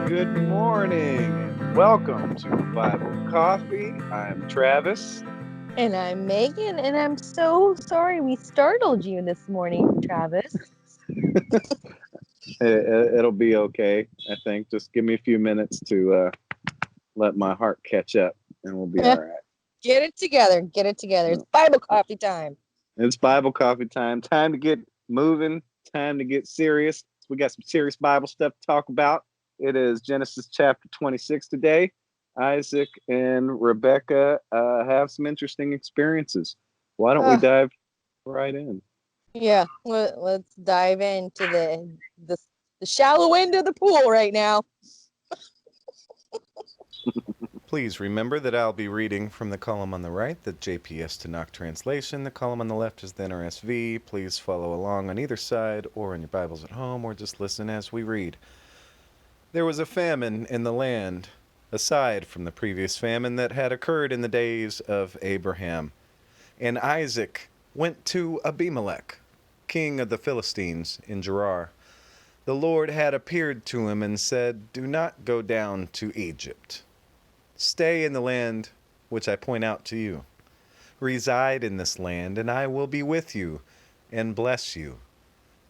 good morning, and welcome to Bible Coffee. I'm Travis. And I'm Megan, and I'm so sorry we startled you this morning, Travis. It'll be okay, I think. Just give me a few minutes to let my heart catch up, and we'll be all right. Get it together. Get it together. It's Bible coffee time. It's Bible Coffee time. Time to get moving. Time to get serious. We got some serious Bible stuff to talk about. It is Genesis chapter 26 today. Isaac and Rebecca have some interesting experiences. Why don't we dive right in? Yeah, let's dive into the shallow end of the pool right now. Please remember that I'll be reading from the column on the right, the JPS Tanakh translation. The column on the left is the NRSV. Please follow along on either side or in your Bibles at home, or just listen as we read. There was a famine in the land, aside from the previous famine that had occurred in the days of Abraham. And Isaac went to Abimelech, king of the Philistines, in Gerar. The Lord had appeared to him and said, "Do not go down to Egypt. Stay in the land which I point out to you. Reside in this land, and I will be with you and bless you.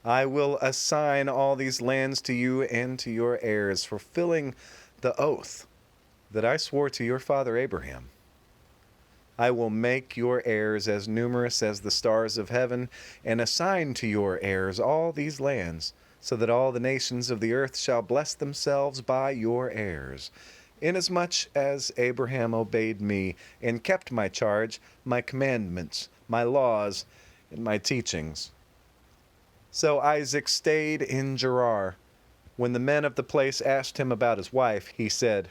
I will assign all these lands to you and to your heirs, fulfilling the oath that I swore to your father Abraham. I will make your heirs as numerous as the stars of heaven, and assign to your heirs all these lands, so that all the nations of the earth shall bless themselves by your heirs. Inasmuch as Abraham obeyed me and kept my charge, my commandments, my laws, and my teachings." So Isaac stayed in Gerar. When the men of the place asked him about his wife, he said,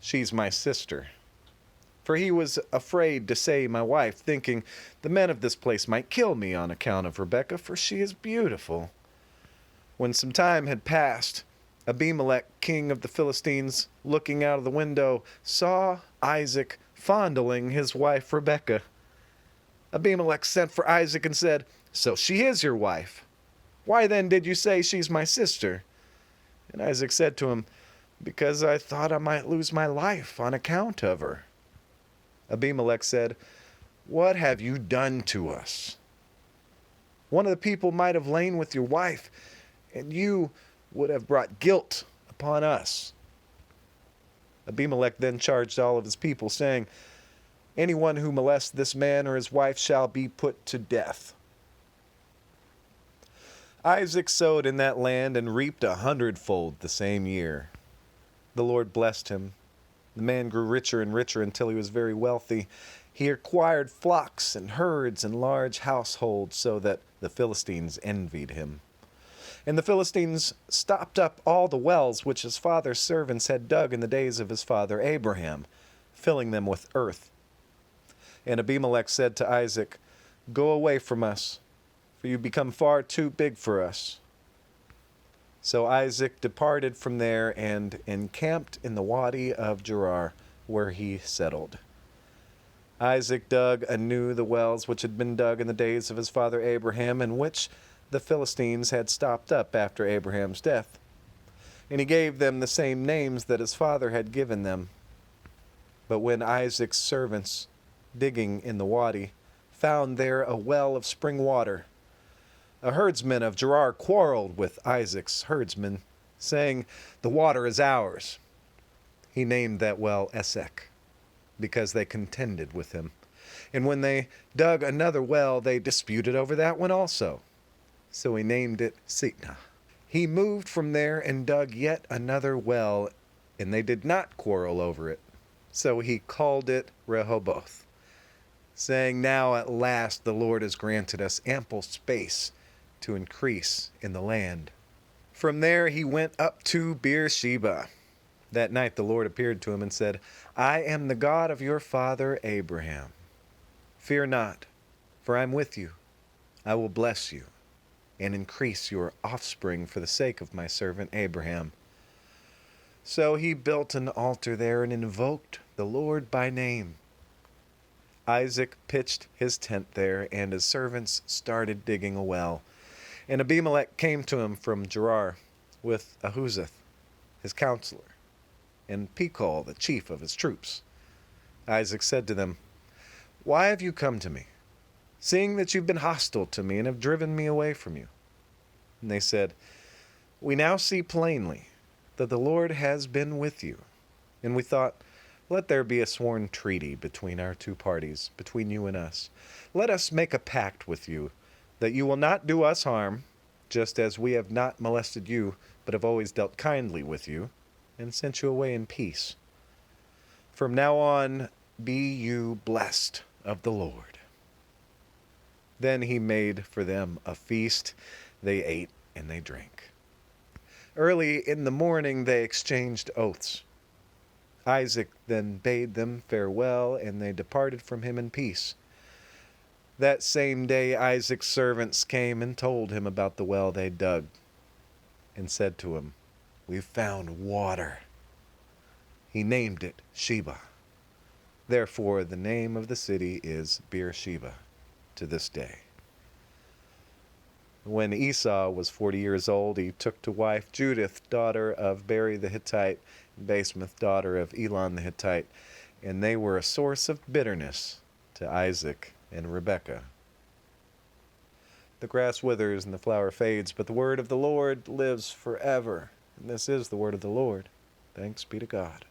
"She's my sister." For he was afraid to say my wife, thinking, "The men of this place might kill me on account of Rebekah, for she is beautiful." When some time had passed, Abimelech, king of the Philistines, looking out of the window, saw Isaac fondling his wife Rebekah. Abimelech sent for Isaac and said, "So she is your wife. Why then did you say she's my sister?" And Isaac said to him, "Because I thought I might lose my life on account of her." Abimelech said, "What have you done to us? One of the people might have lain with your wife, and you would have brought guilt upon us." Abimelech then charged all of his people, saying, "Anyone who molests this man or his wife shall be put to death." Isaac sowed in that land and reaped 100-fold the same year. The Lord blessed him. The man grew richer and richer until he was very wealthy. He acquired flocks and herds and large households, so that the Philistines envied him. And the Philistines stopped up all the wells which his father's servants had dug in the days of his father Abraham, filling them with earth. And Abimelech said to Isaac, "Go away from us, for you become far too big for us." So Isaac departed from there and encamped in the wadi of Gerar, where he settled. Isaac dug anew the wells which had been dug in the days of his father Abraham, and which the Philistines had stopped up after Abraham's death. And he gave them the same names that his father had given them. But when Isaac's servants, digging in the wadi, found there a well of spring water, a herdsman of Gerar quarreled with Isaac's herdsmen, saying, "The water is ours." He named that well Esek, because they contended with him. And when they dug another well, they disputed over that one also. So he named it Sitnah. He moved from there and dug yet another well, and they did not quarrel over it. So he called it Rehoboth, saying, "Now at last the Lord has granted us ample space to increase in the land." From there he went up to Beersheba. That night the Lord appeared to him and said, "I am the God of your father Abraham. Fear not, for I am with you. I will bless you and increase your offspring for the sake of my servant Abraham." So he built an altar there and invoked the Lord by name. Isaac pitched his tent there, and his servants started digging a well. And Abimelech came to him from Gerar with Ahuzzath, his counselor, and Pekol, the chief of his troops. Isaac said to them, "Why have you come to me, seeing that you've been hostile to me and have driven me away from you?" And they said, "We now see plainly that the Lord has been with you, and we thought, let there be a sworn treaty between our two parties, between you and us. Let us make a pact with you, that you will not do us harm, just as we have not molested you, but have always dealt kindly with you, and sent you away in peace. From now on, be you blessed of the Lord." Then he made for them a feast. They ate and they drank. Early in the morning they exchanged oaths. Isaac then bade them farewell, and they departed from him in peace. That same day Isaac's servants came and told him about the well they dug, and said to him, "We've found water." He named it Sheba. Therefore the name of the city is Beersheba to this day. When Esau was 40 years old, he took to wife Judith, daughter of Beri the Hittite, and Basemath, daughter of Elon the Hittite, and they were a source of bitterness to Isaac and Rebekah. The grass withers and the flower fades, but the word of the Lord lives forever. And this is the word of the Lord. Thanks be to God.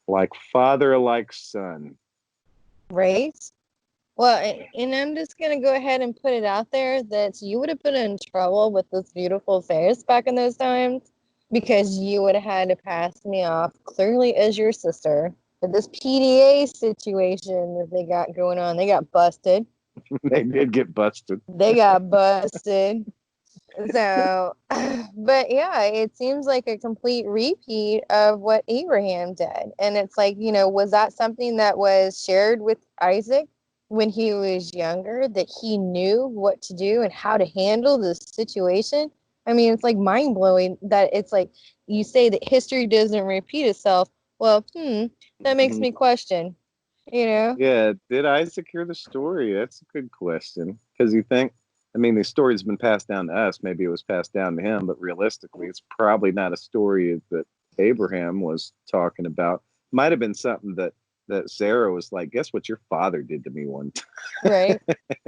Like father, like son. Right? Well, and I'm just going to go ahead and put it out there that you would have been in trouble with this beautiful face back in those times, because you would have had to pass me off clearly as your sister. But this PDA situation that they got going on, they got busted. They did get busted. They got busted. So, but yeah, it seems like a complete repeat of what Abraham did. And it's like, was that something that was shared with Isaac when he was younger, that he knew what to do and how to handle this situation? I mean, it's like mind blowing that it's like you say that history doesn't repeat itself. Well, that makes me question, Yeah, did Isaac hear the story? That's a good question. Because the story's been passed down to us. Maybe it was passed down to him, but realistically, it's probably not a story that Abraham was talking about. Might have been something that Sarah was like, "Guess what your father did to me one time?" Right?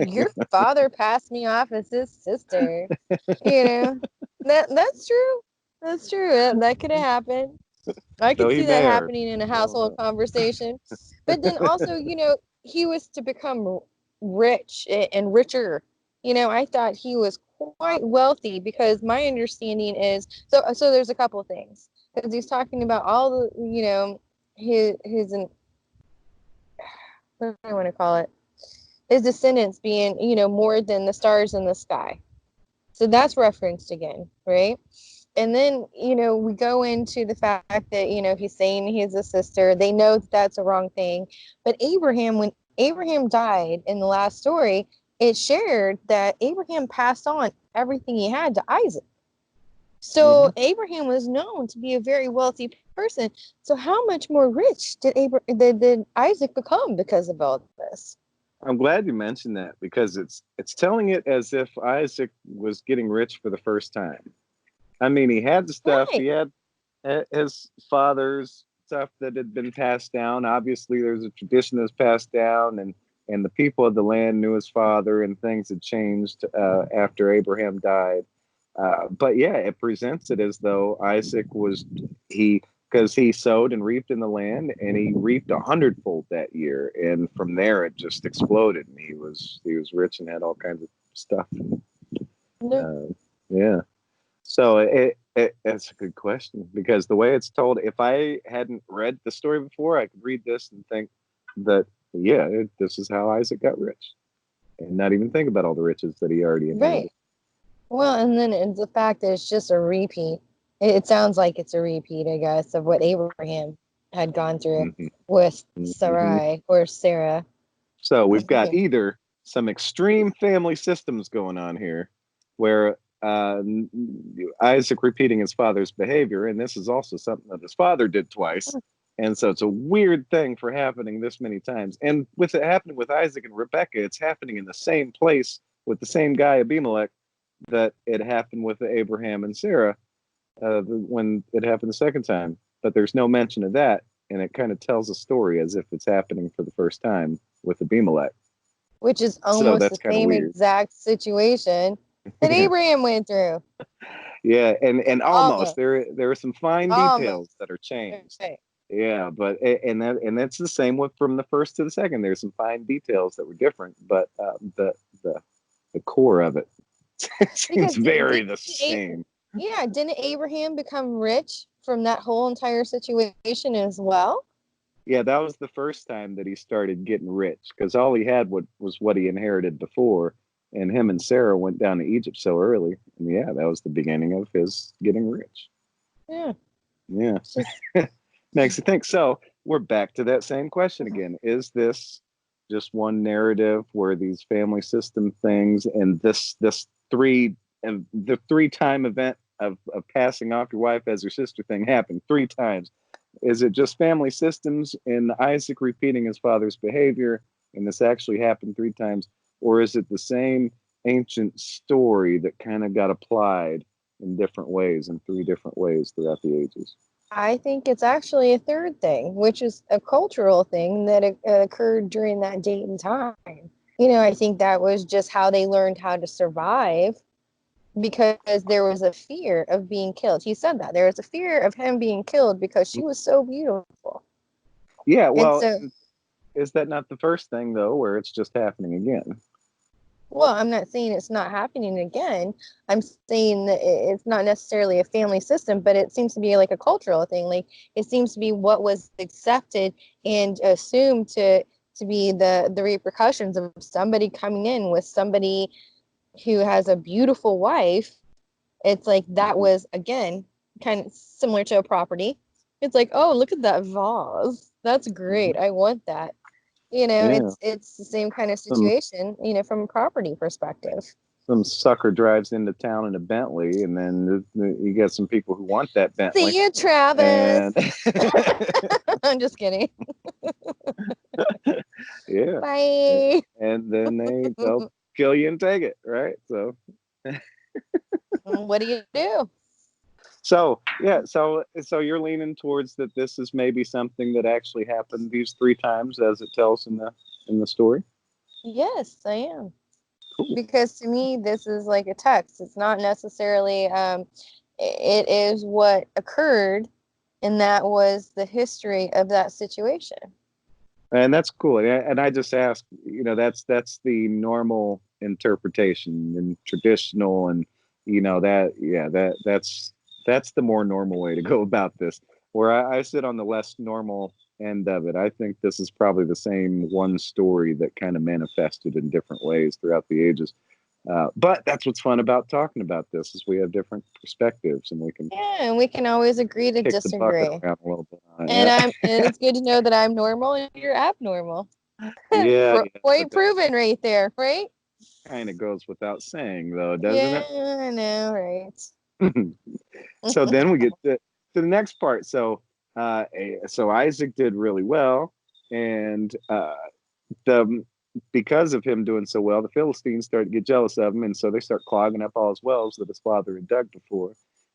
Your father passed me off as his sister. That's true. That's true. That could have happened. I So could he see that may have. happening in a household conversation. But then also, he was to become rich and richer. I thought he was quite wealthy, because my understanding is so there's a couple of things, because he's talking about all the, his what do I want to call it? His descendants being, more than the stars in the sky. So that's referenced again, right? And then, we go into the fact that, he's saying he's a sister. They know that that's a wrong thing. But when Abraham died in the last story, it shared that Abraham passed on everything he had to Isaac. So Abraham was known to be a very wealthy person. So how much more rich did Isaac become because of all this? I'm glad you mentioned that, because it's telling it as if Isaac was getting rich for the first time. I mean, he had the stuff. Right. He had his father's stuff that had been passed down. Obviously, there's a tradition that's passed down, and the people of the land knew his father, and things had changed after Abraham died. But yeah, it presents it as though Isaac because he sowed and reaped in the land, and he reaped 100-fold that year, and from there it just exploded, and he was rich and had all kinds of stuff. Yeah. So it's a good question, because the way it's told, if I hadn't read the story before, I could read this and think that, this is how Isaac got rich, and not even think about all the riches that he already inherited. Right. Well, and then it's the fact that it's just a repeat. It sounds like it's a repeat, I guess, of what Abraham had gone through with Sarai or Sarah. So we've got either some extreme family systems going on here, where Isaac repeating his father's behavior, and this is also something that his father did twice, and so it's a weird thing for happening this many times. And with it happening with Isaac and Rebekah, it's happening in the same place with the same guy, Abimelech, that it happened with Abraham and Sarah when it happened the second time, but there's no mention of that, and it kind of tells a story as if it's happening for the first time with Abimelech. Which is So almost that's the kind of same weird. exact situation that Abraham went through. Yeah, and almost Almost. there are some fine details that are changed. Right. Yeah, but that's the same with from the first to the second. There's some fine details that were different, but the core of it seems Because very the same. didn't Abraham become rich from that whole entire situation as well? Yeah, that was the first time that he started getting rich because all he had was what he inherited before, and him and Sarah went down to Egypt so early, and yeah, that was the beginning of his getting rich. Yeah. Yeah. Just, Makes you think. So we're back to that same question again. Is this just one narrative where these family system things and this three and the 3-time event of passing off your wife as your sister thing happened 3 times? Is it just family systems and Isaac repeating his father's behavior and this actually happened 3 times? Or is it the same ancient story that kind of got applied in different ways, in 3 different ways throughout the ages? I think it's actually a third thing, which is a cultural thing that occurred during that date and time. I think that was just how they learned how to survive because there was a fear of being killed. He said that there was a fear of him being killed because she was so beautiful. Yeah, And well, so, is that not the first thing, though, where it's just happening again? well, I'm not saying it's not happening again. I'm saying that it's not necessarily a family system, but it seems to be like a cultural thing. Like it seems to be what was accepted and assumed to be the repercussions of somebody coming in with somebody who has a beautiful wife. It's like that was again kind of similar to a property. It's like, oh, look at that vase. That's great. I want that. Yeah, It's the same kind of some situation, from a property perspective. some sucker drives into town in a Bentley, and then you get some people who want that Bentley. See you, Travis. And I'm just kidding. yeah, Bye. and then they'll kill you and take it, right? So What do you do? so yeah, so you're leaning towards that this is maybe something that actually happened these 3 times as it tells in the story. Yes, I am. Cool. Because to me, this is like a text. It's not necessarily, it is what occurred, and that was the history of that situation. And that's cool. And I just ask, that's the normal interpretation and traditional, and that's the more normal way to go about this. Where I sit on the less normal end of it. I think this is probably the same one story that kind of manifested in different ways throughout the ages. But that's what's fun about talking about this is we have different perspectives and we can And we can always agree to kick the bucket disagree. around a little bit. And it's good to know that I'm normal and you're abnormal. Yeah, Point proven right there, right? kind of goes without saying, though, doesn't Yeah, it? I know, right? So then we get to the next part. So Isaac did really well, and the because of him doing so well, the Philistines start to get jealous of him, and so they start clogging up all his wells that his father had dug before,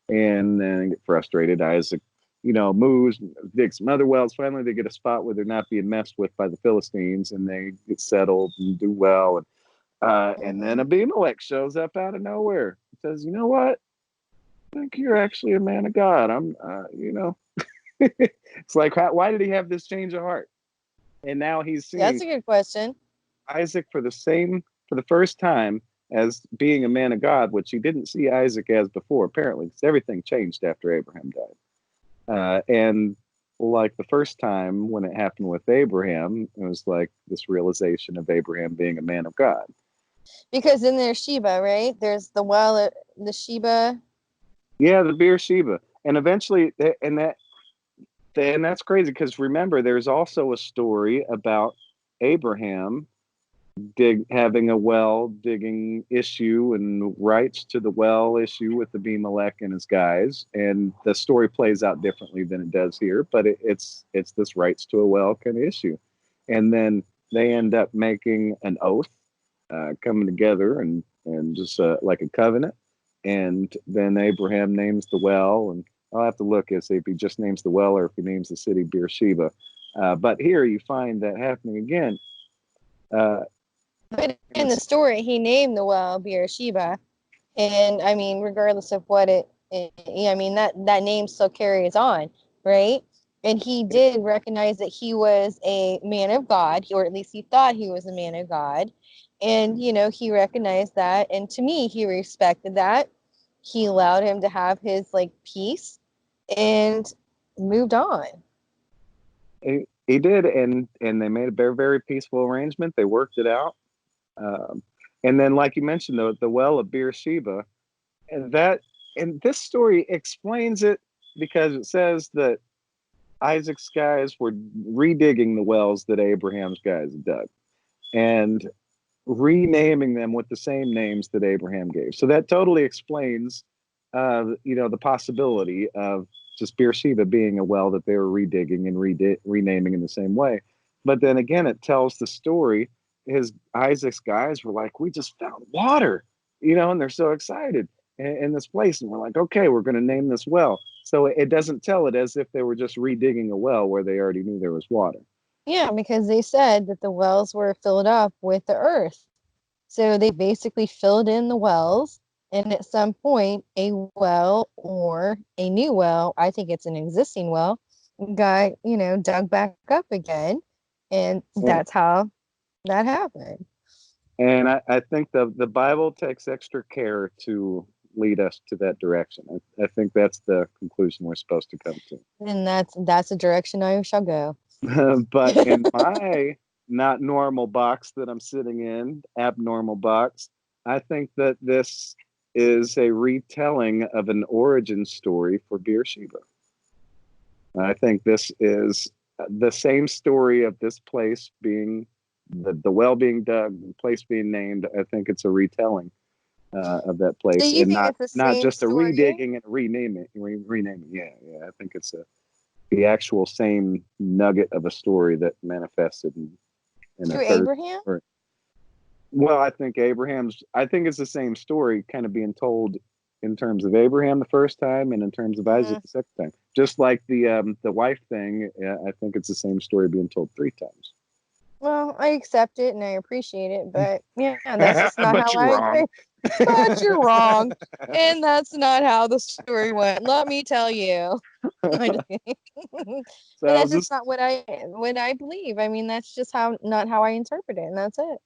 and then get frustrated. Isaac, moves, digs some other wells. Finally, they get a spot where they're not being messed with by the Philistines, and they get settled and do well. And then Abimelech shows up out of nowhere. He says, "You know what? I think you're actually a man of God. It's like, why did he have this change of heart? And now he's That's seeing a good question. Isaac for the first time as being a man of God, which he didn't see Isaac as before, apparently, because everything changed after Abraham died. And like the first time when it happened with Abraham, it was like this realization of Abraham being a man of God. Because then there's Sheba, right? There's the well, the Sheba. Yeah, the Beersheba. And eventually, and that's crazy because remember, there's also a story about Abraham having a well digging issue and rights to the well issue with Abimelech and his guys, and the story plays out differently than it does here. But it's this rights to a well kind of issue, and then they end up making an oath, coming together and and just like a covenant. And then Abraham names the well, and I'll have to look and see if he just names the well or if he names the city Beersheba. But here you find that happening again. But in the story, he named the well Beersheba, and I mean, regardless of what I mean, that name still carries on, right? And he did recognize that he was a man of God, or at least he thought he was a man of God. And, he recognized that. And to me, he respected that. He allowed him to have his peace and moved on. He did, and they made a very, very peaceful arrangement. They worked it out. And then, like you mentioned, the well of Beersheba, and this story explains it because it says that Isaac's guys were redigging the wells that Abraham's guys dug and renaming them with the same names that Abraham gave. So that totally explains, the possibility of just Beersheba being a well that they were redigging and renaming in the same way. But then again, it tells the story. Isaac's guys were like, we just found water, and they're so excited in this place. And we're like, okay, we're going to name this well. So it doesn't tell it as if they were just redigging a well where they already knew there was water. Yeah, because they said that the wells were filled up with the earth. So they basically filled in the wells. And at some point, a well or a new well, I think it's an existing well, got, dug back up again. And that's how that happened. And I think the Bible takes extra care to lead us to that direction. I think that's the conclusion we're supposed to come to. And that's the direction I shall go. But in my not normal box that I'm sitting in, abnormal box, I think that this is a retelling of an origin story for Beersheba. I think this is the same story of this place being the well being dug, the place being named. I think it's a retelling of that place, so and not just story? A redigging and renaming. Yeah. I think it's the actual same nugget of a story that manifested in through Abraham. Well, I think it's the same story kind of being told in terms of Abraham the first time and in terms of Isaac the second time. Just like the wife thing, I think it's the same story being told 3 times. Well, I accept it and I appreciate it, but yeah, that's just not but how you're wrong. But you're wrong, and that's not how the story went. Let me tell you. But that's just not what I believe. I mean, that's just not how I interpret it, and that's it.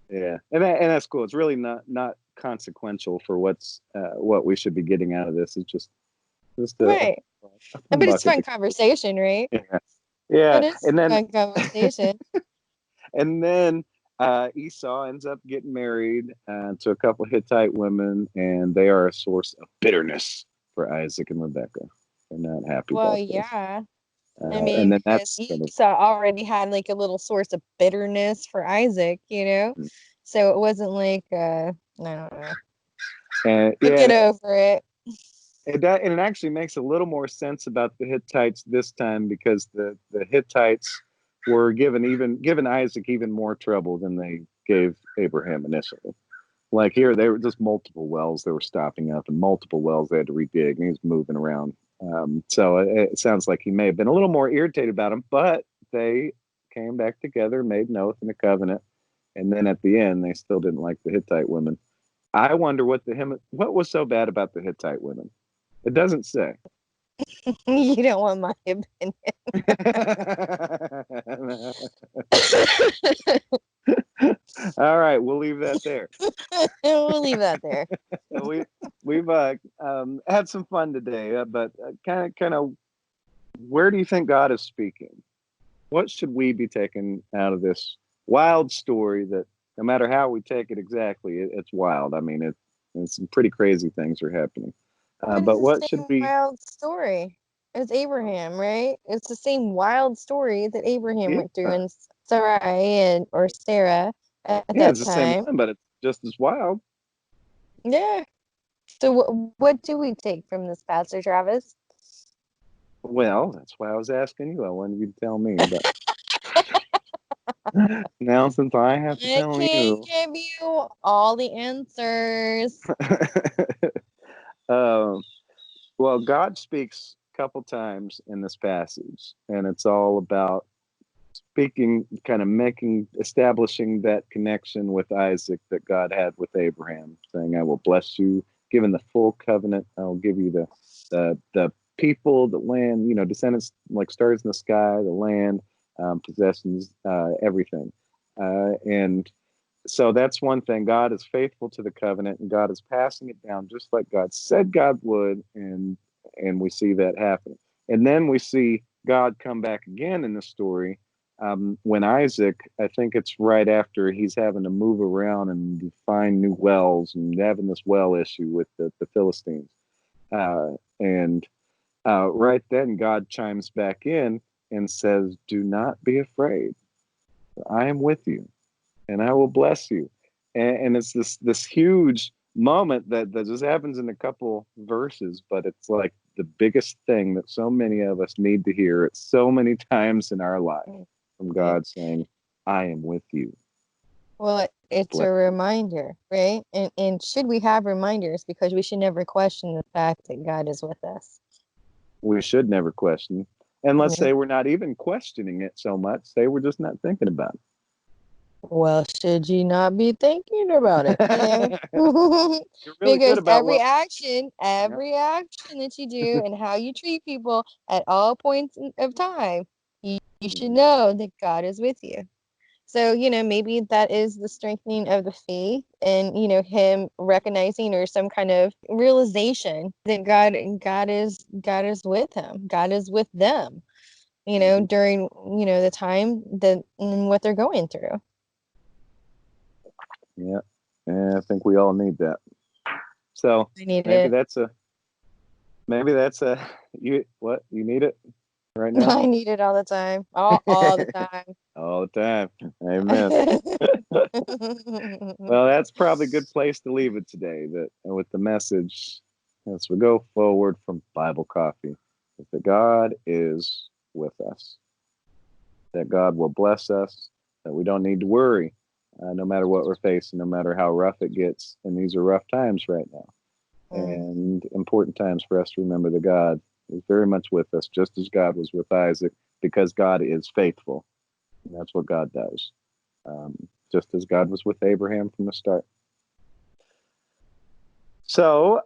Yeah, and that's cool. It's really not consequential for what we should be getting out of this. It's just right. But it's fun conversation, right? Yeah. It is fun conversation. And then Esau ends up getting married to a couple of Hittite women, and they are a source of bitterness for Isaac and Rebekah. They're not happy. Well, about yeah. this. I mean, Esau already had a little source of bitterness for Isaac, so it wasn't I don't know. Get over it. And it actually makes a little more sense about the Hittites this time because the Hittites were given Isaac even more trouble than they gave Abraham initially. Like here, they were just multiple wells they were stopping up, and multiple wells they had to redig, and he was moving around. So it sounds like he may have been a little more irritated about him, but they came back together, made an oath and a covenant, and then at the end, they still didn't like the Hittite women. I wonder what was so bad about the Hittite women. It doesn't say. You don't want my opinion. All right, we'll leave that there. We'll leave that there. We've had some fun today, but kind of, where do you think God is speaking? What should we be taking out of this wild story that, no matter how we take it exactly, it's wild. I mean, it's some pretty crazy things are happening. But what should be wild story? It's Abraham, right? It's the same wild story that Abraham went through, and Sarah at that it's the same one, but it's just as wild. Yeah. So what do we take from this, Pastor Travis? Well, that's why I was asking you. I wanted you to tell me. But Now, since I have to I tell can't you, give you all the answers. um, well, God speaks a couple times in this passage, and it's all about speaking, kind of establishing that connection with Isaac that God had with Abraham, saying, "I will bless you, given the full covenant. I will give you the people, the land, descendants like stars in the sky, the land, possessions, everything." And so that's one thing. God is faithful to the covenant, and God is passing it down just like God said God would, and we see that happen. And then we see God come back again in the story when Isaac, I think it's right after he's having to move around and find new wells and having this well issue with the Philistines. And right then, God chimes back in and says, "Do not be afraid. I am with you, and I will bless you." And it's this huge moment that just happens in a couple verses, but it's like the biggest thing that so many of us need to hear it so many times in our life, from God saying, "I am with you." Well, it's Bless a you. reminder, right? And should we have reminders? Because we should never question the fact that God is with us. We should never question. And let's Yeah. say we're not even questioning it so much. Say we're just not thinking about Well, should you not be thinking about it? it. You're really good Because about every what. action, Yeah. every action that you do and how you treat people at all points of time, you should know that God is with you. So, maybe that is the strengthening of the faith and, him recognizing or some kind of realization that God is with him. God is with them, during, the time that and what they're going through. Yeah. And I think we all need that. So I need maybe it. that's a you need it right now? I need it all the time. All the time. All the time. Amen. Well, that's probably a good place to leave it today. That with the message as we go forward from Bible Coffee, that God is with us, that God will bless us, that we don't need to worry, no matter what we're facing, no matter how rough it gets. And these are rough times right now, and important times for us to remember that God is very much with us, just as God was with Isaac, because God is faithful. And that's what God does. Just as God was with Abraham from the start. So,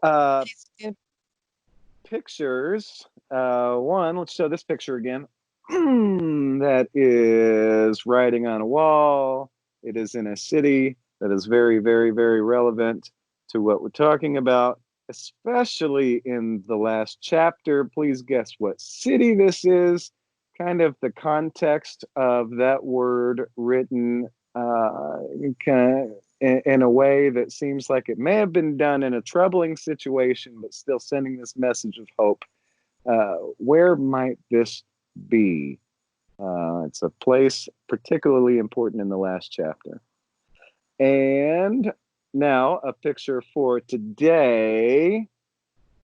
pictures. One, let's show this picture again. That is writing on a wall. It is in a city that is very, very, very relevant to what we're talking about, especially in the last chapter. Please guess what city this is. Kind of the context of that word written in a way that seems like it may have been done in a troubling situation, but still sending this message of hope. Where might this be? It's a place particularly important in the last chapter. And now a picture for today.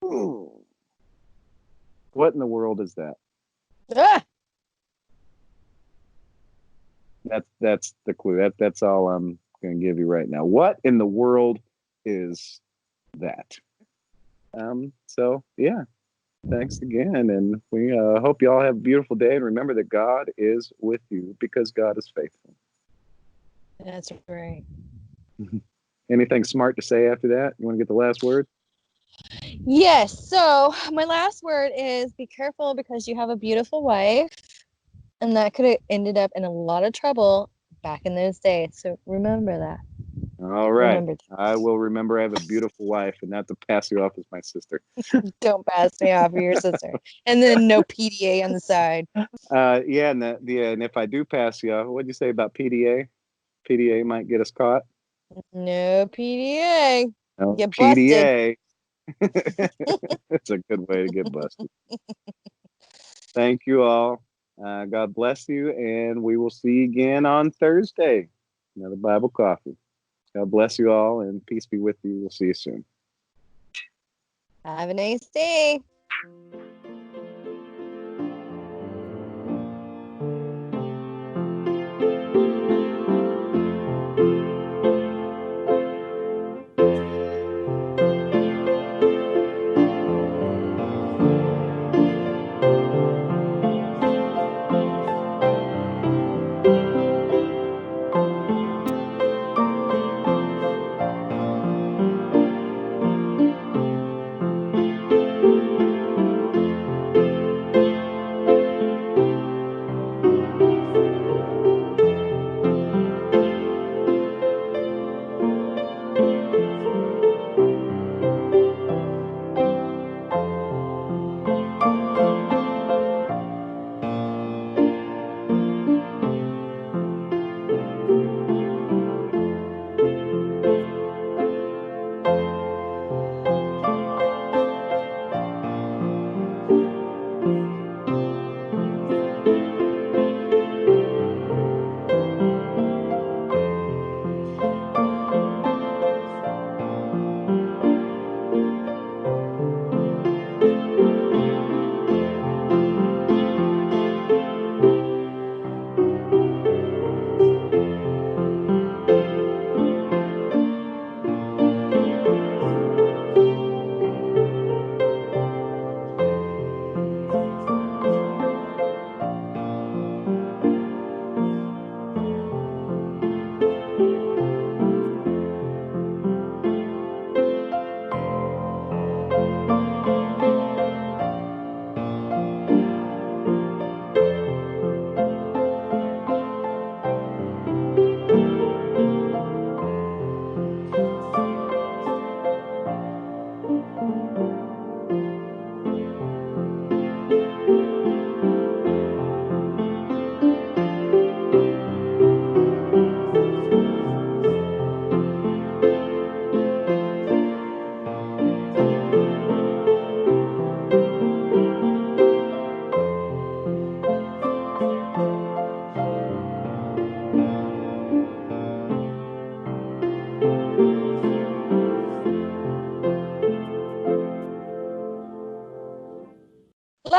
Ooh. What in the world is that? Ah! That's the clue. That's all I'm going to give you right now. What in the world is that? So yeah, thanks again, and we hope you all have a beautiful day. And remember that God is with you because God is faithful. That's right. Anything smart to say after that? You want to get the last word? Yes. So my last word is be careful because you have a beautiful wife, and that could have ended up in a lot of trouble back in those days. So remember that. All right. Remember that. I will remember I have a beautiful wife and not to pass you off as my sister. Don't pass me off for your sister. And then no PDA on the side. Yeah, and if I do pass you off, what'd you say about PDA? PDA might get us caught. No PDA. No, Get busted. PDA. It's a good way to get busted. Thank you all. God bless you, and we will see you again on Thursday. Another Bible Coffee. God bless you all, and peace be with you. We'll see you soon. Have a nice day.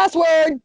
Last word.